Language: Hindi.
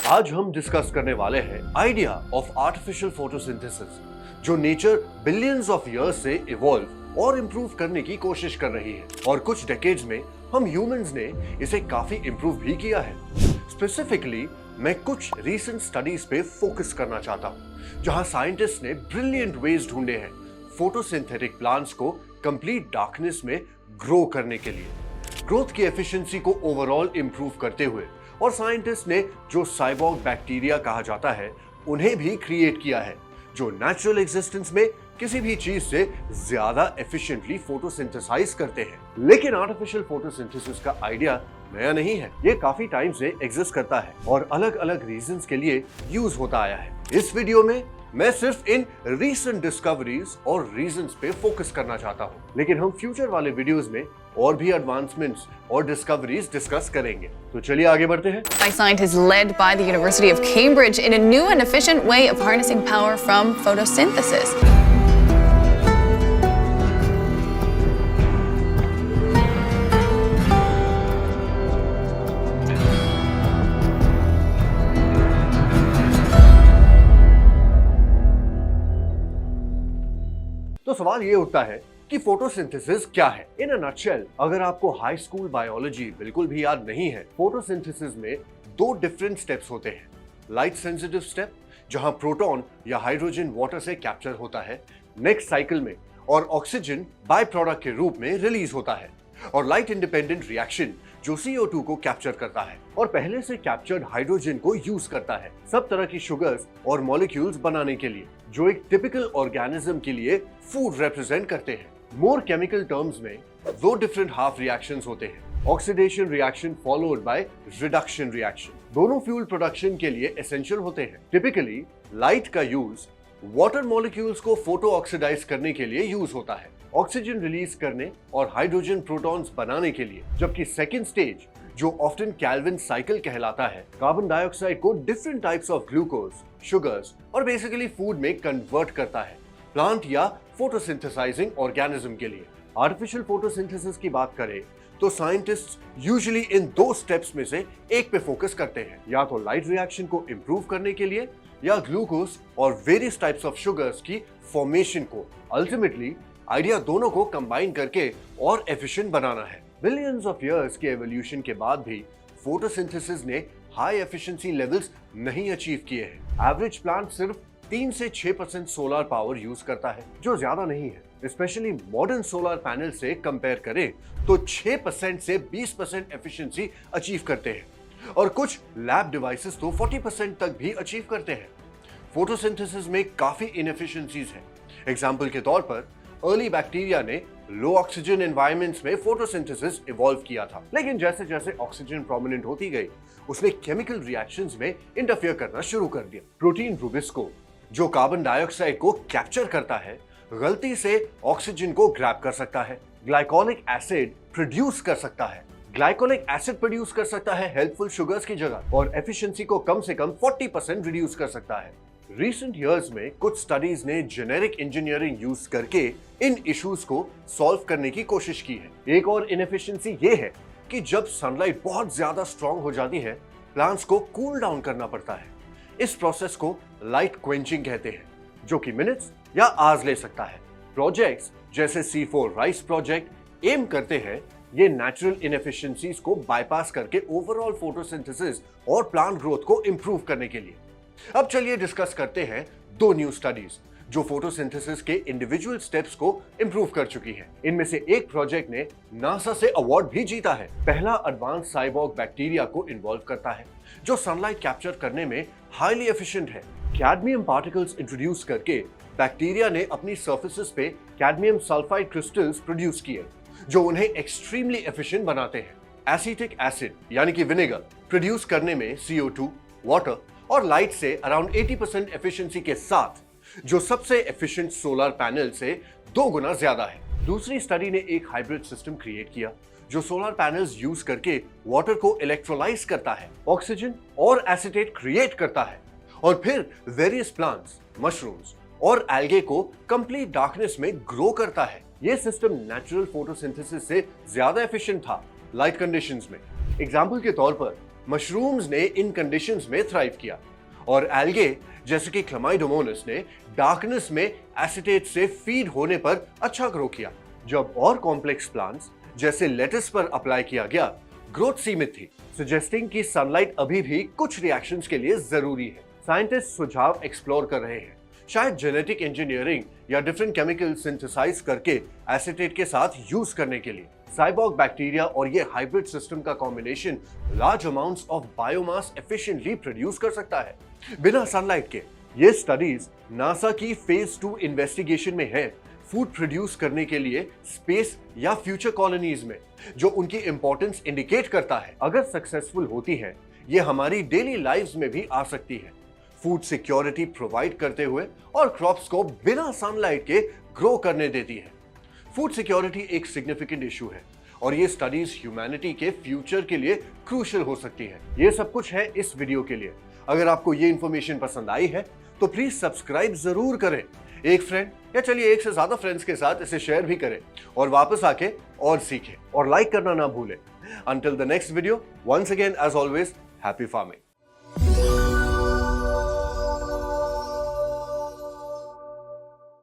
आज हम डिस्कस करने वाले हैं आइडिया ऑफ आर्टिफिशियल फोटोसिंथेसिस, जो नेचर बिलियंस ऑफ ईयर्स से इवॉल्व और इंप्रूव करने की कोशिश कर रही है और कुछ डेकेड्स में हम ह्यूमंस ने इसे काफी इंप्रूव भी किया है। स्पेसिफिकली मैं कुछ रीसेंट स्टडीज पे फोकस करना चाहता हूँ, जहां साइंटिस्ट ने ब्रिलियंट वेज ढूंढे हैं फोटोसिंथेटिक प्लांट्स को कंप्लीट डार्कनेस में ग्रो करने के लिए, ग्रोथ की एफिशिएंसी को ओवरऑल इंप्रूव करते हुए, और साइंटिस्ट ने जो साइबॉर्ग बैक्टीरिया कहा जाता है उन्हें भी क्रिएट किया है, जो नेचुरल एग्जिस्टेंस में किसी भी चीज से ज्यादा एफिशिएंटली फोटोसिंथेसाइज करते हैं। लेकिन आर्टिफिशियल फोटोसिंथेसिस का आइडिया नया नहीं है, ये काफी टाइम से एग्जिस्ट करता है और अलग अलग रीजंस के लिए यूज होता आया है। इस वीडियो में मैं सिर्फ इन रीसेंट डिस्कवरीज और रीजंस पे फोकस करना चाहता हूँ, लेकिन हम फ्यूचर वाले वीडियोस में और भी एडवांसमेंट्स और डिस्कवरीज डिस्कस करेंगे। तो चलिए आगे बढ़ते हैं। By scientists led by the University of Cambridge in a new and efficient way of harnessing power from photosynthesis. तो सवाल ये उठता है कि फोटोसिंथेसिस क्या है। इन अ नटशेल, अगर आपको हाई स्कूल बायोलॉजी बिल्कुल भी याद नहीं है, फोटोसिंथेसिस में दो डिफरेंट स्टेप्स होते हैं। लाइट सेंसिटिव स्टेप, जहां प्रोटॉन या हाइड्रोजन वाटर से कैप्चर होता है नेक्स्ट साइकिल में और ऑक्सीजन बाय प्रोडक्ट के रूप में रिलीज होता है, और लाइट इंडिपेंडेंट रिएक्शन जो CO2 को कैप्चर करता है और पहले से कैप्चर्ड हाइड्रोजन को यूज करता है सब तरह की शुगर्स और मॉलिक्यूल्स बनाने के लिए, जो एक टिपिकल ऑर्गेनिज्म के लिए फूड रिप्रेजेंट करते हैं। मोर केमिकल टर्म्स में दो डिफरेंट हाफ रिएक्शंस होते हैं, oxidation reaction followed by reduction reaction. दोनों फ्यूल प्रोडक्शन के लिए एसेंशियल होते हैं। टिपिकली लाइट का यूज वाटर मॉलिक्यूल्स को फोटो ऑक्सीडाइज करने के लिए यूज होता है, ऑक्सीजन रिलीज करने और हाइड्रोजन प्रोटॉन्स बनाने के लिए, जबकि सेकेंड स्टेज जो ऑफ्टन कैल्विन साइकिल कहलाता है, कार्बन डाइऑक्साइड को different types of glucose, sugars और बेसिकली फूड में कन्वर्ट करता है प्लांट या फोटोसिंथेसाइजिंग ऑर्गेनिज्म के लिए। आर्टिफिशियल फोटोसिंथेसिस की बात करें तो साइंटिस्ट यूजुअली इन दो स्टेप्स में से एक पे फोकस करते हैं, या तो लाइट रिएक्शन को इंप्रूव करने के लिए या ग्लूकोज और वेरियस टाइप्स ऑफ शुगर्स की फॉर्मेशन को। अल्टीमेटली आइडिया दोनों को कंबाइन करके और एफिशिएंट बनाना है। बिलियंस ऑफ इयर्स के एवोल्यूशन के बाद भी फोटोसिंथेसिस ने हाई एफिशिएंसी लेवल्स नहीं अचीव किए हैं। एवरेज प्लांट सिर्फ 3 से 6% सोलर पावर यूज करता है, जो ज्यादा नहीं है। स्पेशली मॉडर्न सोलर पैनल से कंपेयर करें तो 6% से 20% एफिशिएंसी अचीव करते हैं, और कुछ लैब डिवाइसेस तो 40% तक भी अचीव करते हैं। फोटोसिंथेसिस में काफी इनएफिशिएंसीज हैं। एग्जांपल के तौर पर अर्ली बैक्टीरिया ने लो ऑक्सीजन एनवायरनमेंट्स में फोटोसिंथेसिस इवॉल्व किया था, लेकिन जैसे जैसे ऑक्सीजन प्रोमिनेंट होती गई, उसने केमिकल रिएक्शंस में इंटरफेयर करना शुरू कर दिया। प्रोटीन रूबिस्को, जो कार्बन डाइऑक्साइड को कैप्चर करता है, गलती से ऑक्सीजन को ग्रैब कर सकता है, ग्लाइकोलिक एसिड प्रोड्यूस कर सकता है, ग्लाइकोलिक एसिड प्रोड्यूस कर सकता है हेल्पफुल शुगर्स की जगह, और एफिशिएंसी को कम से कम 40% रिड्यूस कर सकता है। रिसेंट ईयर्स में कुछ स्टडीज ने जेनेरिक इंजीनियरिंग यूज करके इन इश्यूज को सॉल्व करने की कोशिश की है। एक और इनएफिशिएंसी ये है कि जब सनलाइट बहुत ज्यादा स्ट्रांग हो जाती है, प्लांट्स को कूल डाउन करना पड़ता है। इस प्रोसेस को लाइट क्वेंचिंग कहते हैं, जो कि मिनट्स या आवर्स ले सकता है। प्रोजेक्ट्स जैसे C4 राइस प्रोजेक्ट एम करते हैं ये नेचुरल इनएफिशिएंसीज को बाईपास करके ओवरऑल फोटोसिंथेसिस और प्लांट ग्रोथ को इंप्रूव करने के लिए। अब चलिए डिस्कस करते हैं दो न्यू स्टडीज जो फोटोसिंथेसिस के इंडिविजुअल स्टेप्स को इंप्रूव कर चुकी हैं। इनमें से एक प्रोजेक्ट ने नासा से अवार्ड भी जीता है। पहला एडवांस साइबॉर्ग बैक्टीरिया को इन्वॉल्व करता है, जो सनलाइट कैप्चर करने में हाईली एफिशिएंट है। कैडमियम पार्टिकल्स इंट्रोड्यूस करके बैक्टीरिया ने अपनी सर्फेसेस पे कैडमियम सल्फाइड क्रिस्टल्स प्रोड्यूस किए, जो उन्हें एक्सट्रीमली एफिशिएंट बनाते हैं। एसिटिक एसिड यानी कि विनेगर प्रोड्यूस करने में CO2, वाटर और लाइट से अराउंड 80% एफिशिएंसी के साथ, जो सबसे एफिशिएंट सोलर पैनल से 2 गुना ज्यादा है। दूसरी स्टडी ने एक हाइब्रिड सिस्टम क्रिएट किया, जो सोलर पैनल्स यूज करके वाटर को इलेक्ट्रोलाइज करता है, ऑक्सीजन और एसीटेट क्रिएट करता है, और फिर वेरियस प्लांट्स, मशरूम्स और एल्गे को कंप्लीट डार्कनेस में ग्रो करता है। यह सिस्टम नेचुरल फोटोसिंथेसिस से ज्यादा एफिशिएंट था लाइट कंडीशंस में। एग्जांपल के तौर पर मशरूम्स ने इन कंडीशंस में थ्राइव किया और एल्गे जैसे कि क्लमाइडोमोनास ने डार्कनेस में एसिटेट से फीड होने पर अच्छा ग्रो किया। जब और कॉम्प्लेक्स प्लांट्स जैसे लेटस पर अप्लाई किया गया, ग्रोथ सीमित थी, सजेस्टिंग कि सनलाइट अभी भी कुछ रिएक्शंस के लिए जरूरी है। साइंटिस्ट सुझाव एक्सप्लोर कर रहे हैं, शायद जेनेटिक इंजीनियरिंग या डिफरेंट केमिकल सिंथेसाइज करके एसिटेट के साथ यूज करने के लिए। साइबॉर्ग बैक्टीरिया और ये हाइब्रिड सिस्टम का combination large amounts of biomass efficiently produce कर सकता है बिना सनलाइट के। ये स्टडीज नासा की फेज 2 इन्वेस्टिगेशन में है, फूड प्रोड्यूस करने के लिए स्पेस या फ्यूचर कॉलोनीज में, जो उनकी इंपॉर्टेंस इंडिकेट करता है। अगर सक्सेसफुल होती है, ये हमारी डेली लाइव्स में भी आ सकती है, फूड सिक्योरिटी प्रोवाइड करते हुए और क्रॉप्स को बिना सनलाइट के ग्रो करने देती है। फूड सिक्योरिटी एक सिग्निफिकेंट इशू है और ये स्टडीज ह्यूमैनिटी के फ्यूचर के लिए क्रूशियल हो सकती है। ये सब कुछ है इस वीडियो के लिए। अगर आपको ये इंफॉर्मेशन पसंद आई है तो प्लीज सब्सक्राइब जरूर करें, एक फ्रेंड या चलिए एक से ज्यादा फ्रेंड्स के साथ इसे शेयर भी करें और वापस आके और सीखें और लाइक करना ना भूलें। Until the next video, once again as always, happy farming.